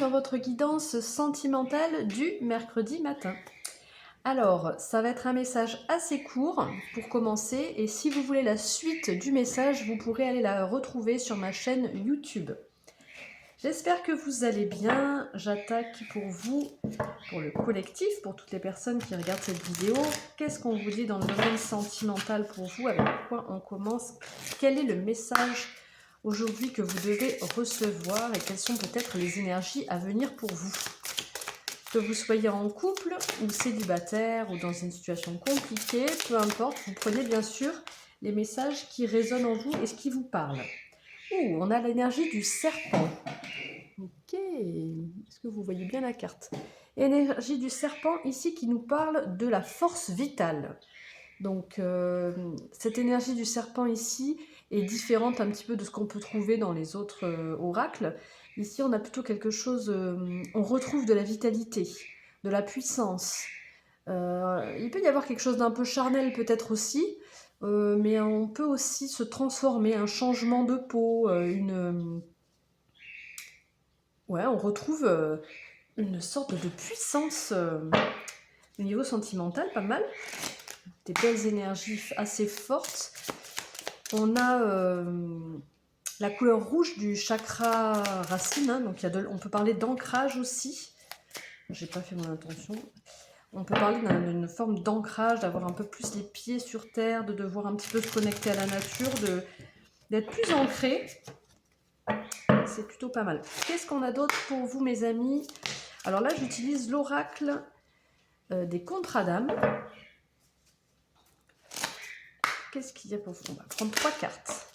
dans votre guidance sentimentale du mercredi matin. Alors, ça va être un message assez court pour commencer, et si vous voulez la suite du message, vous pourrez aller la retrouver sur ma chaîne YouTube. J'espère que vous allez bien. J'attaque pour vous, pour le collectif, pour toutes les personnes qui regardent cette vidéo. Qu'est-ce qu'on vous dit dans le domaine sentimental pour vous? Avec quoi on commence? Quel est le message aujourd'hui que vous devez recevoir et quelles sont peut-être les énergies à venir pour vous? Que vous soyez en couple ou célibataire ou dans une situation compliquée, peu importe, vous prenez bien sûr les messages qui résonnent en vous et ce qui vous parle. Ouh, on a l'énergie du serpent. Ok, est-ce que vous voyez bien la carte? Énergie du serpent ici qui nous parle de la force vitale. Donc cette énergie du serpent ici est différente un petit peu de ce qu'on peut trouver dans les autres oracles. Ici on a plutôt quelque chose, on retrouve de la vitalité, de la puissance. Il peut y avoir quelque chose d'un peu charnel peut-être aussi, mais on peut aussi se transformer, un changement de peau, ouais, on retrouve une sorte de puissance au niveau sentimental, pas mal. Des belles énergies assez fortes. On a la couleur rouge du chakra racine, hein, donc on peut parler d'ancrage aussi. J'ai pas fait mon intention. On peut parler d'une forme d'ancrage, d'avoir un peu plus les pieds sur terre, de devoir un petit peu se connecter à la nature, d'être plus ancré. C'est plutôt pas mal. Qu'est-ce qu'on a d'autre pour vous, mes amis? Alors là, j'utilise l'oracle des contrats d'âme. Qu'est-ce qu'il y a pour vous? On va prendre 3 cartes.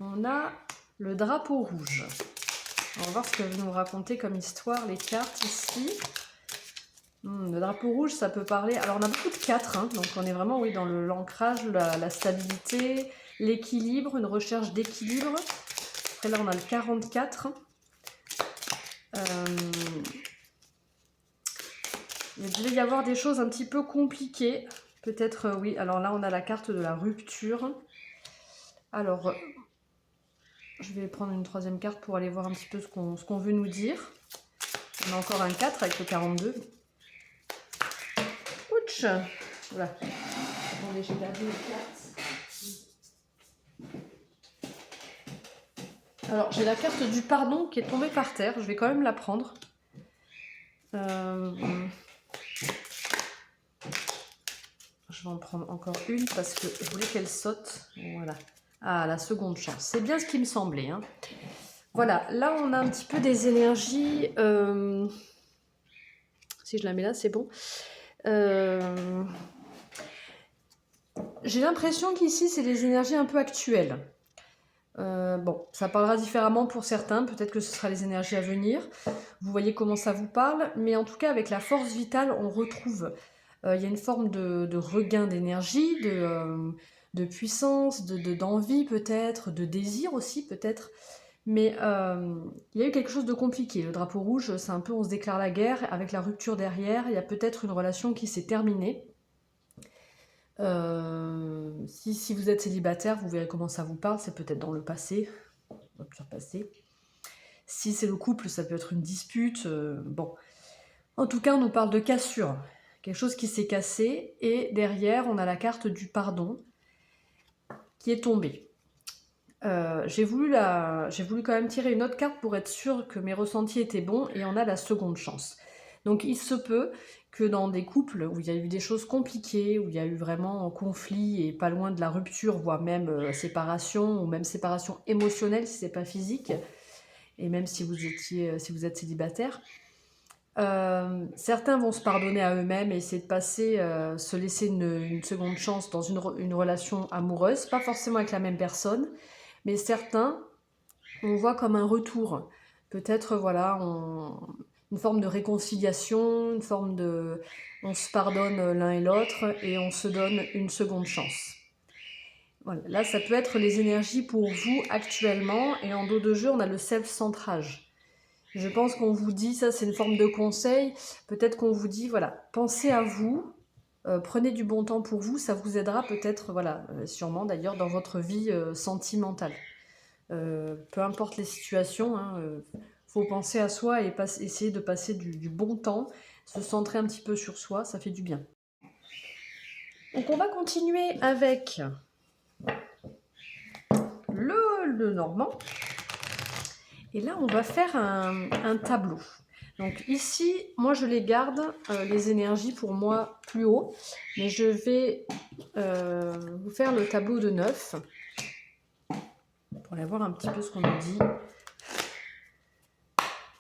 On a le drapeau rouge. On va voir ce que vous nous racontez comme histoire, les cartes ici. Le drapeau rouge, ça peut parler... Alors, on a beaucoup de 4, hein, donc on est vraiment oui, dans l'ancrage, la stabilité, l'équilibre, une recherche d'équilibre. Après, là, on a le 44. Il devait y avoir des choses un petit peu compliquées. Peut-être, oui. Alors là, on a la carte de la rupture. Alors... je vais prendre une 3e carte pour aller voir un petit peu ce qu'on veut nous dire. On a encore un 4 avec le 42. Ouch! Voilà. Attendez, j'ai perdu une carte. Alors, j'ai la carte du pardon qui est tombée par terre. Je vais quand même la prendre. Je vais en prendre encore une parce que je voulais qu'elle saute. Voilà. Ah, la seconde chance. C'est bien ce qui me semblait, hein. Voilà, là on a un petit peu des énergies, si je la mets là c'est bon, j'ai l'impression qu'ici c'est des énergies un peu actuelles. Bon, ça parlera différemment pour certains, peut-être que ce sera les énergies à venir, vous voyez comment ça vous parle, mais en tout cas avec la force vitale on retrouve, il y a une forme de regain d'énergie, de puissance, d'envie peut-être, de désir aussi peut-être. Mais il y a eu quelque chose de compliqué. Le drapeau rouge, c'est un peu on se déclare la guerre, avec la rupture derrière, il y a peut-être une relation qui s'est terminée. Si vous êtes célibataire, vous verrez comment ça vous parle, c'est peut-être dans le passé, rupture passée. Si c'est le couple, ça peut être une dispute, bon. En tout cas, on nous parle de cassure, quelque chose qui s'est cassé, et derrière, on a la carte du pardon qui est tombée. J'ai voulu quand même tirer une autre carte pour être sûre que mes ressentis étaient bons, et on a la seconde chance. Donc il se peut que dans des couples où il y a eu des choses compliquées, où il y a eu vraiment un conflit et pas loin de la rupture, voire même séparation, ou même séparation émotionnelle si c'est pas physique, et même si vous êtes célibataire, certains vont se pardonner à eux-mêmes et essayer de passer, se laisser une seconde chance dans une relation amoureuse, pas forcément avec la même personne, mais certains, on voit comme un retour. Peut-être, voilà, une forme de réconciliation, une forme de... on se pardonne l'un et l'autre et on se donne une seconde chance. Voilà. Là, ça peut être les énergies pour vous actuellement. Et en dos de jeu, on a le self-centrage. Je pense qu'on vous dit, ça c'est une forme de conseil, peut-être qu'on vous dit, voilà, pensez à vous, prenez du bon temps pour vous, ça vous aidera peut-être, voilà, sûrement d'ailleurs dans votre vie sentimentale. Peu importe les situations, hein, faut penser à soi et essayer de passer du bon temps, se centrer un petit peu sur soi, ça fait du bien. Donc on va continuer avec le normand. Et là, on va faire un tableau. Donc ici, moi je les garde, les énergies pour moi plus haut, mais je vais vous faire le tableau de 9 pour aller voir un petit peu ce qu'on nous dit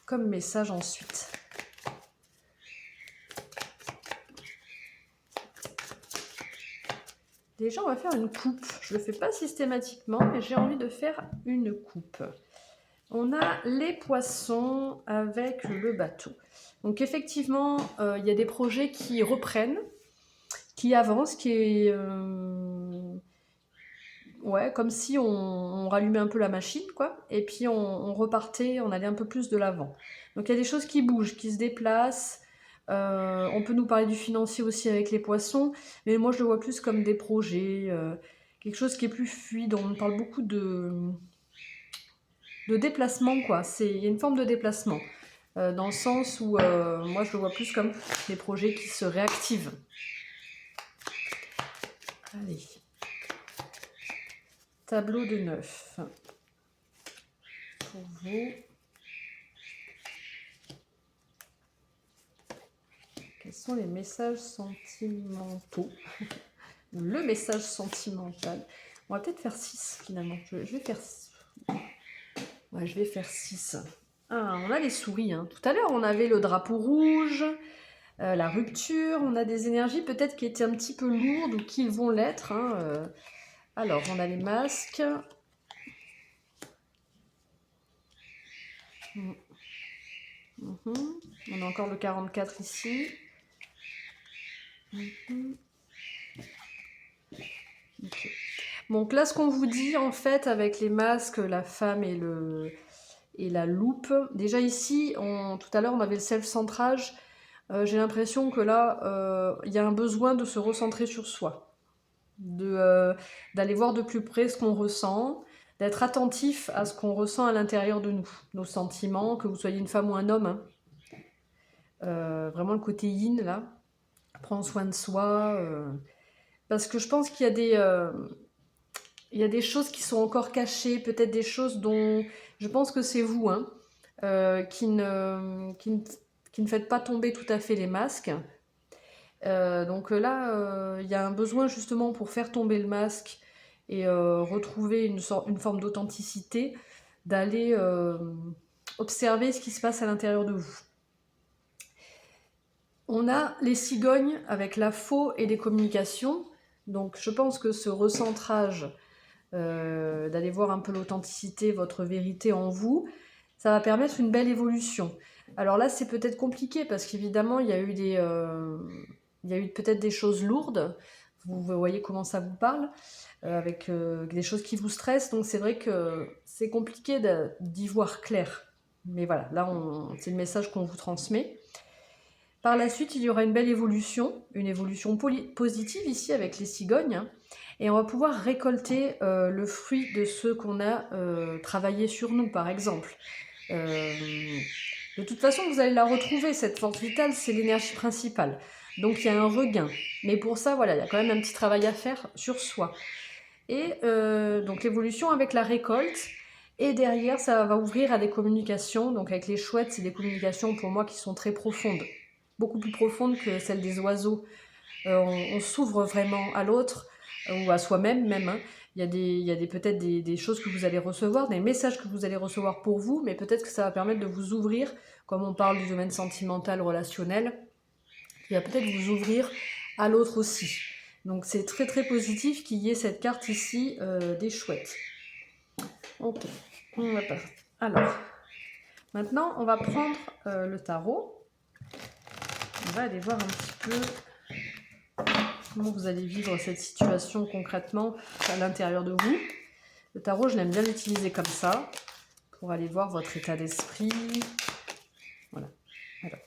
comme message ensuite. Déjà, on va faire une coupe. Je ne le fais pas systématiquement, mais j'ai envie de faire une coupe. On a les poissons avec le bateau. Donc effectivement, il y a des projets qui reprennent, qui avancent, qui est... ouais, comme si on rallumait un peu la machine, quoi. Et puis on repartait, on allait un peu plus de l'avant. Donc il y a des choses qui bougent, qui se déplacent. On peut nous parler du financier aussi avec les poissons, mais moi je le vois plus comme des projets, quelque chose qui est plus fluide. On parle beaucoup de déplacement, quoi. Il y a une forme de déplacement, dans le sens où moi je le vois plus comme des projets qui se réactivent. Allez. Tableau de 9. Pour vous. Quels sont les messages sentimentaux? Le message sentimental. On va peut-être faire 6 finalement. Je vais faire 6. Ouais, je vais faire 6. Ah, on a les souris. Hein. Tout à l'heure, on avait le drapeau rouge, la rupture. On a des énergies peut-être qui étaient un petit peu lourdes ou qui vont l'être. Hein. Alors, on a les masques. On a encore le 44 ici. Okay. Donc là, ce qu'on vous dit en fait avec les masques, la femme et la loupe. Déjà ici, tout à l'heure, on avait le self-centrage. J'ai l'impression que là, il y a un besoin de se recentrer sur soi, d'aller voir de plus près ce qu'on ressent, d'être attentif à ce qu'on ressent à l'intérieur de nous, nos sentiments, que vous soyez une femme ou un homme. Hein. Vraiment le côté yin, là. Prends soin de soi. Parce que je pense qu'il y a des choses qui sont encore cachées, peut-être des choses dont je pense que c'est vous, hein, qui ne faites pas tomber tout à fait les masques. Donc là, il y a un besoin justement pour faire tomber le masque et retrouver une forme d'authenticité, d'aller observer ce qui se passe à l'intérieur de vous. On a les cigognes avec la faux et les communications. Donc je pense que ce recentrage, d'aller voir un peu l'authenticité, votre vérité en vous, ça va permettre une belle évolution. Alors là, c'est peut-être compliqué parce qu'évidemment, il y a eu peut-être des choses lourdes. Vous voyez comment ça vous parle, avec des choses qui vous stressent. Donc c'est vrai que c'est compliqué d'y voir clair. Mais voilà, là, c'est le message qu'on vous transmet. Par la suite, il y aura une belle évolution, une évolution positive ici avec les cigognes. Hein, et on va pouvoir récolter le fruit de ce qu'on a travaillé sur nous, par exemple. De toute façon, vous allez la retrouver, cette force vitale, c'est l'énergie principale. Donc il y a un regain. Mais pour ça, voilà, il y a quand même un petit travail à faire sur soi. Et donc l'évolution avec la récolte. Et derrière, ça va ouvrir à des communications. Donc avec les chouettes, c'est des communications pour moi qui sont très profondes. Beaucoup plus profondes que celles des oiseaux. On s'ouvre vraiment à l'autre, ou à soi-même même. Hein. Il y a peut-être des choses que vous allez recevoir, des messages que vous allez recevoir pour vous, mais peut-être que ça va permettre de vous ouvrir, comme on parle du domaine sentimental, relationnel, qui va peut-être vous ouvrir à l'autre aussi. Donc c'est très très positif qu'il y ait cette carte ici des chouettes. Ok, on va passer. Alors, maintenant on va prendre le tarot. On va aller voir un petit peu comment vous allez vivre cette situation concrètement à l'intérieur de vous. Le tarot, je l'aime bien l'utiliser comme ça, pour aller voir votre état d'esprit. Voilà. Alors,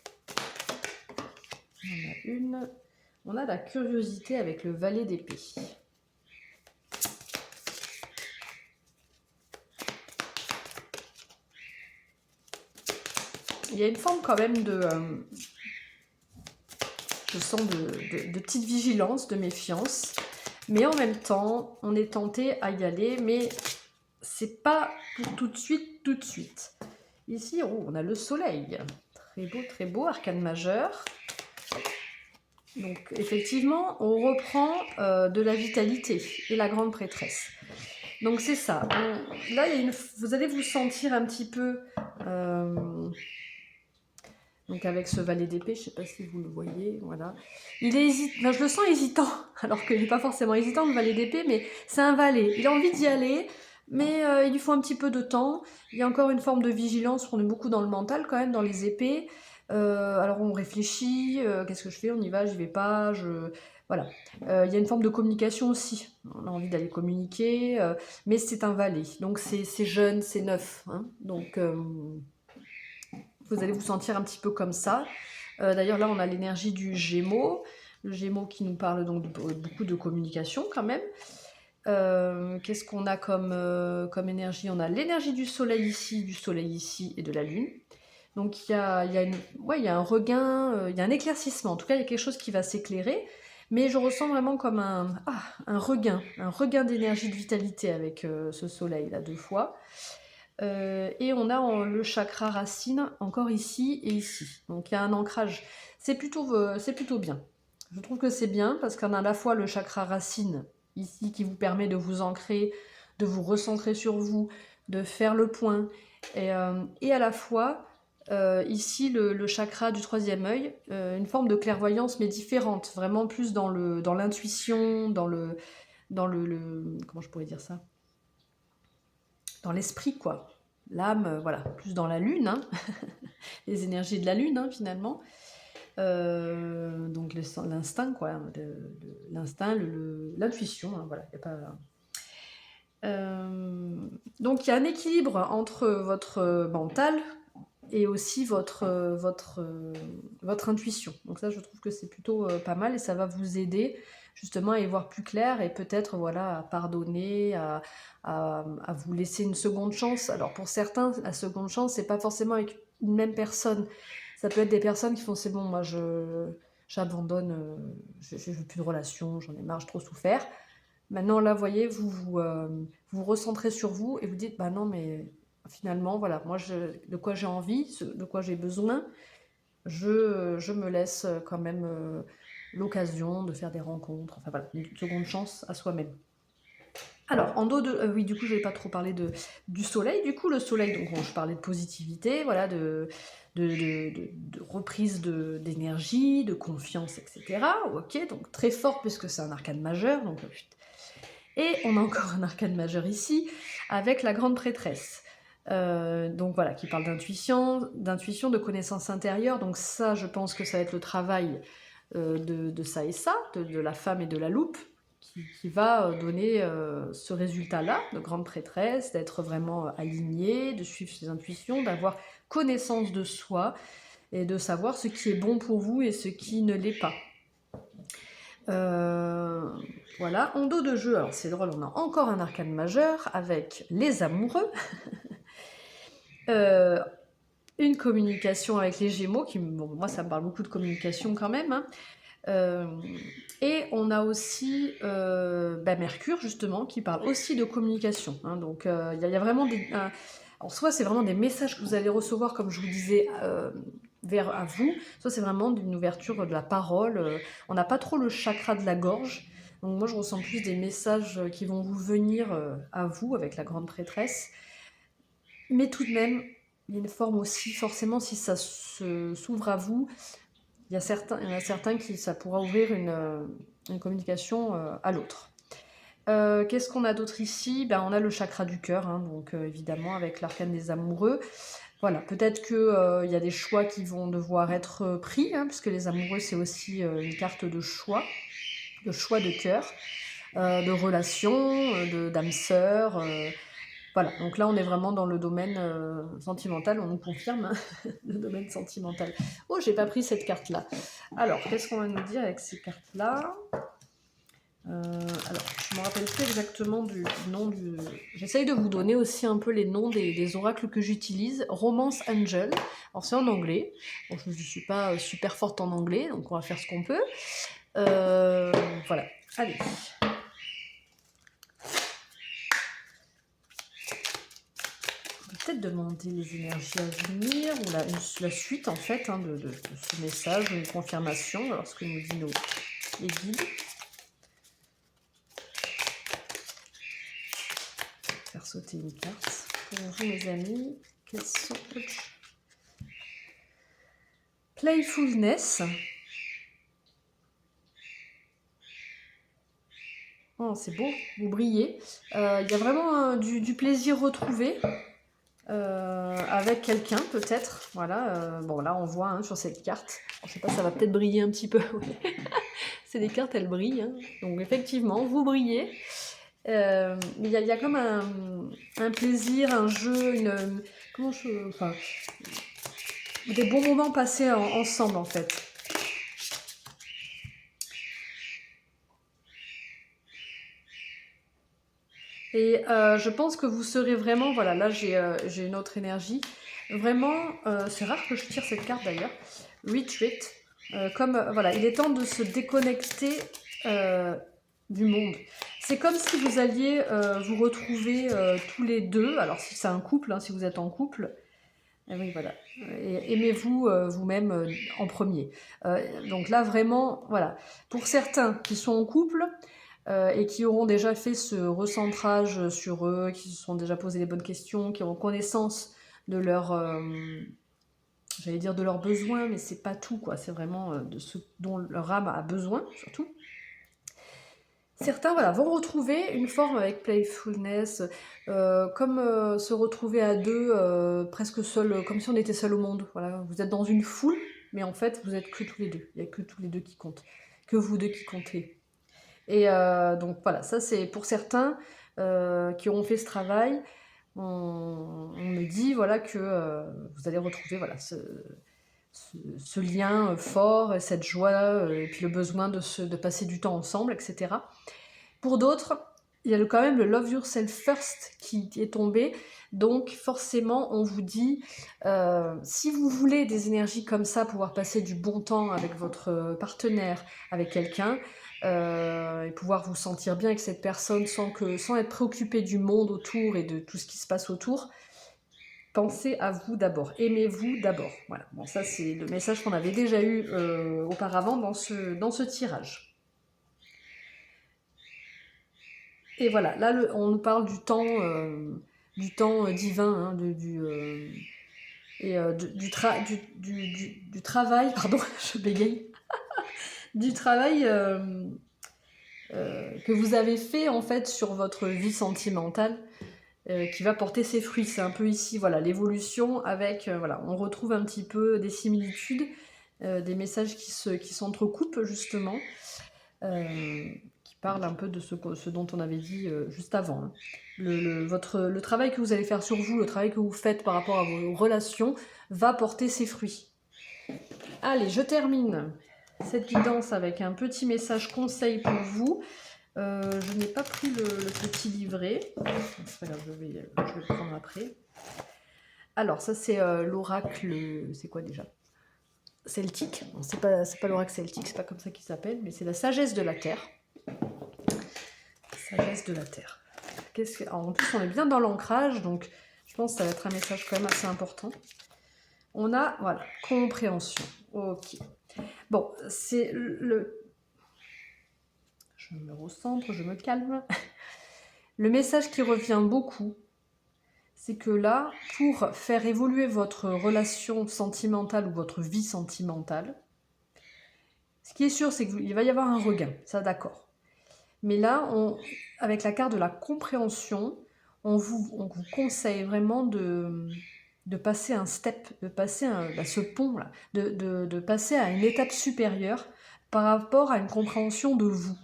on a une. On a la curiosité avec le valet d'épée. il y a une forme quand même de... je sens de petite vigilance, de méfiance. Mais en même temps, on est tenté à y aller, mais c'est pas pour tout de suite, tout de suite. Ici, oh, on a le soleil. Très beau, arcane majeur. Donc, effectivement, on reprend de la vitalité et la grande prêtresse. Donc, c'est ça. Là, vous allez vous sentir un petit peu... donc, avec ce valet d'épée, je ne sais pas si vous le voyez, voilà. Il est je le sens hésitant, alors qu'il n'est pas forcément hésitant, le valet d'épée, mais c'est un valet. Il a envie d'y aller, mais il lui faut un petit peu de temps. Il y a encore une forme de vigilance, on est beaucoup dans le mental quand même, dans les épées. Alors on réfléchit, qu'est-ce que je fais? On y va, j'y vais pas, voilà. Il y a une forme de communication aussi. On a envie d'aller communiquer, mais c'est un valet. Donc c'est jeune, c'est neuf. Hein. Donc vous allez vous sentir un petit peu comme ça. D'ailleurs là on a l'énergie du Gémeaux. Le Gémeaux qui nous parle donc beaucoup de communication quand même. Qu'est-ce qu'on a comme énergie? On a l'énergie du soleil ici et de la lune. Donc il y a un regain, il y a un éclaircissement. En tout cas, il y a quelque chose qui va s'éclairer. Mais je ressens vraiment comme un regain d'énergie, de vitalité avec ce soleil là 2 fois. Et on a le racine encore ici et ici. Donc il y a un ancrage. C'est plutôt bien. Je trouve que c'est bien parce qu'on a à la fois le chakra racine ici qui vous permet de vous ancrer, de vous recentrer sur vous, de faire le point. Et à la fois, ici, le chakra du 3e œil, une forme de clairvoyance mais différente. Vraiment plus dans l'intuition, dans le comment je pourrais dire ça? Dans l'esprit, quoi. L'âme, voilà, plus dans la lune, hein. Les énergies de la lune, hein, finalement. Donc l'instinct, quoi, l'instinct, l'intuition, hein, voilà, y a pas... donc il y a un équilibre entre votre mental et aussi votre intuition. Donc ça, je trouve que c'est plutôt pas mal et ça va vous aider justement à y voir plus clair et peut-être voilà, à pardonner, à vous laisser une seconde chance. Alors pour certains, la seconde chance, c'est pas forcément avec une même personne. Ça peut être des personnes qui font c'est bon, moi j'abandonne, je veux plus de relation, j'en ai marre, j'ai trop souffert. Maintenant là, vous voyez, vous recentrez sur vous et vous dites bah non mais finalement voilà, moi de quoi j'ai envie, de quoi j'ai besoin, je me laisse quand même l'occasion de faire des rencontres, enfin voilà, une seconde chance à soi-même. Alors, en dos de... oui, du coup, je n'ai pas trop parlé du soleil. Du coup, le soleil, donc je parlais de positivité, voilà, de reprise d'énergie, de confiance, etc. Ok, donc très fort puisque c'est un arcane majeur. Donc, et on a encore un arcane majeur ici, avec la grande prêtresse. Donc voilà, qui parle d'intuition, de connaissance intérieure. Donc ça, je pense que ça va être le travail de ça et ça, de la femme et de la loupe, qui va donner ce résultat-là, de grande prêtresse, d'être vraiment alignée, de suivre ses intuitions, d'avoir connaissance de soi et de savoir ce qui est bon pour vous et ce qui ne l'est pas. Voilà, en dos de jeu, alors c'est drôle, on a encore un arcane majeur avec les amoureux. Une communication avec les Gémeaux, bon, moi ça me parle beaucoup de communication quand même, hein. Et on a aussi Mercure justement qui parle aussi de communication, hein. Donc il y a vraiment en soi c'est vraiment des messages que vous allez recevoir comme je vous disais à vous, soit c'est vraiment d'une ouverture de la parole, on n'a pas trop le chakra de la gorge, donc moi je ressens plus des messages qui vont vous venir à vous avec la grande prêtresse, mais tout de même il y a une forme aussi, forcément si ça s'ouvre à vous, il y en a certains qui ça pourra ouvrir une communication à l'autre. Qu'est-ce qu'on a d'autre ici? On a le chakra du cœur, hein, donc évidemment avec l'arcane des amoureux. Voilà, peut-être qu'il y a des choix qui vont devoir être pris, hein, puisque les amoureux c'est aussi une carte de choix de cœur, de relation, d'âme sœur. Voilà, donc là on est vraiment dans le domaine sentimental, on nous confirme hein, le domaine sentimental. Oh, j'ai pas pris cette carte-là. Alors, qu'est-ce qu'on va nous dire avec ces cartes-là? Alors, je me rappelle plus exactement du nom du... J'essaye de vous donner aussi un peu les noms des oracles que j'utilise. Romance Angel, alors c'est en anglais. Bon, je ne suis pas super forte en anglais, donc on va faire ce qu'on peut. Voilà, allez. Peut-être demander les énergies à venir, ou la suite en fait hein, de ce message, une confirmation, alors ce que nous dit les guides. Faire sauter une carte. Pour vous mes amis, quels sont... Playfulness. Oh, c'est beau, vous brillez. Il y a vraiment du plaisir retrouvé. Avec quelqu'un peut-être, voilà, bon là on voit hein, sur cette carte, je sais pas, ça va peut-être briller un petit peu, c'est des cartes, elles brillent, hein. Donc effectivement, vous brillez, il y a comme un plaisir, un jeu, enfin, des bons moments passés ensemble en fait. Et je pense que vous serez vraiment, voilà, là j'ai une autre énergie, vraiment, c'est rare que je tire cette carte d'ailleurs, retreat, voilà, il est temps de se déconnecter du monde. C'est comme si vous alliez vous retrouver tous les deux, alors si c'est un couple, hein, si vous êtes en couple, oui voilà, et aimez-vous vous-même en premier. Donc là vraiment, voilà, pour certains qui sont en couple, et qui auront déjà fait ce recentrage sur eux, qui se sont déjà posé les bonnes questions, qui ont connaissance de leur, j'allais dire de leurs besoins, mais c'est pas tout, quoi. C'est vraiment de ce dont leur âme a besoin, surtout. Certains voilà, vont retrouver une forme avec playfulness, comme se retrouver à deux, presque seul, comme si on était seul au monde. Voilà. Vous êtes dans une foule, mais en fait, vous êtes que tous les deux. Il n'y a que tous les deux qui comptent. Que vous deux qui comptez. Et donc voilà, ça c'est pour certains qui auront fait ce travail, on me dit voilà, que vous allez retrouver voilà, ce lien fort, cette joie, et puis le besoin de passer du temps ensemble, etc. Pour d'autres, il y a quand même le Love Yourself First qui est tombé, donc forcément on vous dit, si vous voulez des énergies comme ça, pouvoir passer du bon temps avec votre partenaire, avec quelqu'un, et pouvoir vous sentir bien avec cette personne sans être préoccupé du monde autour et de tout ce qui se passe autour, pensez à vous d'abord, aimez-vous d'abord. Voilà. Bon, ça c'est le message qu'on avait déjà eu auparavant dans ce tirage. Et voilà, là on nous parle du temps divin, hein, du travail, pardon, je bégaye, du travail que vous avez fait en fait sur votre vie sentimentale, qui va porter ses fruits. C'est un peu ici, voilà, l'évolution avec, voilà, on retrouve un petit peu des similitudes, des messages qui s'entrecoupent justement, qui parlent un peu de ce dont on avait dit juste avant. Hein. Le travail que vous allez faire sur vous, le travail que vous faites par rapport à vos relations, va porter ses fruits. Allez, je termine cette guidance avec un petit message conseil pour vous. Je n'ai pas pris le petit livret. C'est pas grave, je vais le prendre après. Alors, ça c'est l'oracle, c'est quoi déjà? Celtique. Bon, c'est pas l'oracle celtique, c'est pas comme ça qu'il s'appelle, mais c'est la sagesse de la Terre. Sagesse de la Terre. Alors, en plus, on est bien dans l'ancrage, donc je pense que ça va être un message quand même assez important. On a, voilà, compréhension. Ok. Bon, c'est le... Je me recentre, je me calme. Le message qui revient beaucoup, c'est que là, pour faire évoluer votre relation sentimentale ou votre vie sentimentale, ce qui est sûr, c'est qu'il va y avoir un regain, ça d'accord. Mais là, avec la carte de la compréhension, on vous conseille vraiment de passer un step, de passer ce pont-là, de passer à une étape supérieure par rapport à une compréhension de vous.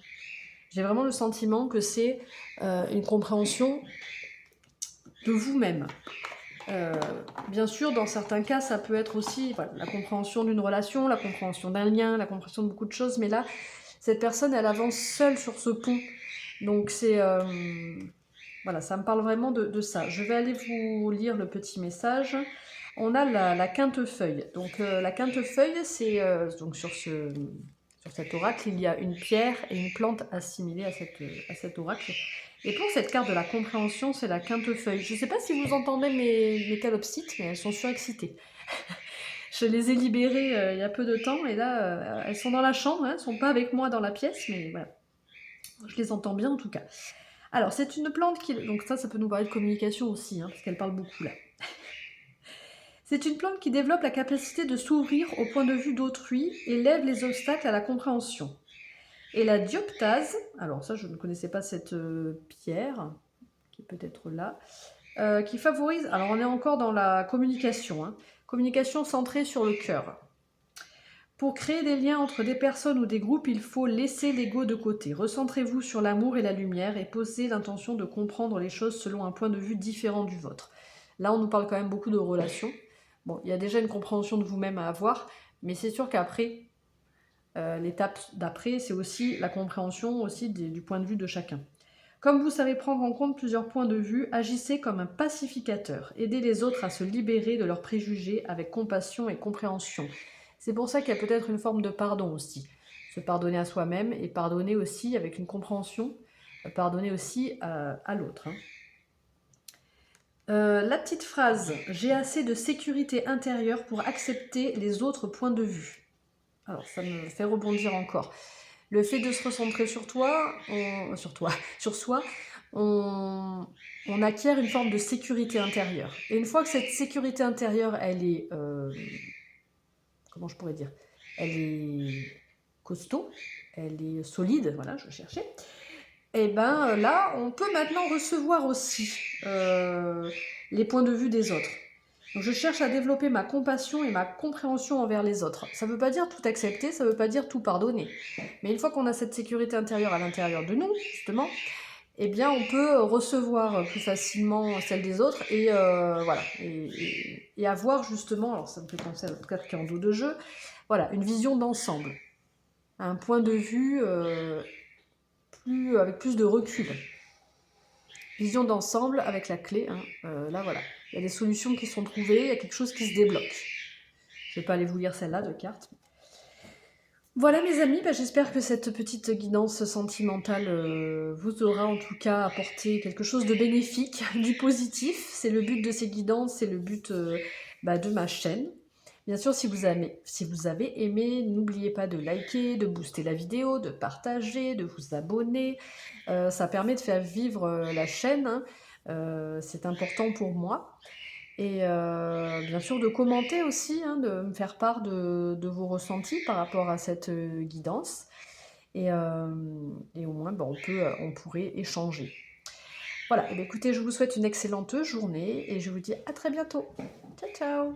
J'ai vraiment le sentiment que c'est une compréhension de vous-même. Bien sûr, dans certains cas, ça peut être aussi voilà, la compréhension d'une relation, la compréhension d'un lien, la compréhension de beaucoup de choses, mais là, cette personne, elle avance seule sur ce pont. Donc c'est... voilà, ça me parle vraiment de ça. Je vais aller vous lire le petit message. On a la quinte-feuille. Donc la quinte-feuille, c'est donc sur cet oracle, il y a une pierre et une plante assimilées à cet oracle. Et pour cette carte de la compréhension, c'est la quinte-feuille. Je ne sais pas si vous entendez mes calopsites, mais elles sont surexcitées. Je les ai libérées il y a peu de temps, et là, elles sont dans la chambre, hein, elles ne sont pas avec moi dans la pièce, mais voilà. Je les entends bien en tout cas. Alors, c'est une plante qui... Donc ça peut nous parler de communication aussi, hein, parce qu'elle parle beaucoup là. C'est une plante qui développe la capacité de s'ouvrir au point de vue d'autrui et lève les obstacles à la compréhension. Et la dioptase, alors ça je ne connaissais pas cette pierre, qui est peut-être là, qui favorise, alors on est encore dans la communication, hein, communication centrée sur le cœur. Pour créer des liens entre des personnes ou des groupes, il faut laisser l'ego de côté. Recentrez-vous sur l'amour et la lumière et posez l'intention de comprendre les choses selon un point de vue différent du vôtre. Là, on nous parle quand même beaucoup de relations. Bon, il y a déjà une compréhension de vous-même à avoir, mais c'est sûr qu'après, l'étape d'après, c'est aussi la compréhension aussi du point de vue de chacun. Comme vous savez prendre en compte plusieurs points de vue, agissez comme un pacificateur. Aidez les autres à se libérer de leurs préjugés avec compassion et compréhension. C'est pour ça qu'il y a peut-être une forme de pardon aussi. Se pardonner à soi-même et pardonner aussi avec une compréhension, pardonner aussi à l'autre. Hein. La petite phrase « J'ai assez de sécurité intérieure pour accepter les autres points de vue ». Alors, ça me fait rebondir encore. Le fait de se recentrer sur soi, on acquiert une forme de sécurité intérieure. Et une fois que cette sécurité intérieure, elle est... comment je pourrais dire ? Elle est costaud, elle est solide, voilà, je cherchais. Et bien là, on peut maintenant recevoir aussi les points de vue des autres. Donc je cherche à développer ma compassion et ma compréhension envers les autres. Ça ne veut pas dire tout accepter, ça ne veut pas dire tout pardonner. Mais une fois qu'on a cette sécurité intérieure à l'intérieur de nous, justement, eh bien on peut recevoir plus facilement celle des autres et voilà. Et avoir justement, alors ça me fait penser à l'autre carte qui est en dos de jeu, voilà, une vision d'ensemble. Un point de vue avec plus de recul. Vision d'ensemble avec la clé. Hein. Là, voilà. Il y a des solutions qui sont trouvées, il y a quelque chose qui se débloque. Je ne vais pas aller vous lire celle-là de cartes. Voilà mes amis, j'espère que cette petite guidance sentimentale vous aura en tout cas apporté quelque chose de bénéfique, du positif. C'est le but de ces guidances, c'est le but de ma chaîne. Bien sûr, si vous avez aimé, n'oubliez pas de liker, de booster la vidéo, de partager, de vous abonner. Ça permet de faire vivre la chaîne, hein. C'est important pour moi. Et bien sûr de commenter aussi, hein, de me faire part de vos ressentis par rapport à cette guidance. Et au moins, on pourrait échanger. Voilà, et bien, écoutez, je vous souhaite une excellente journée et je vous dis à très bientôt. Ciao, ciao!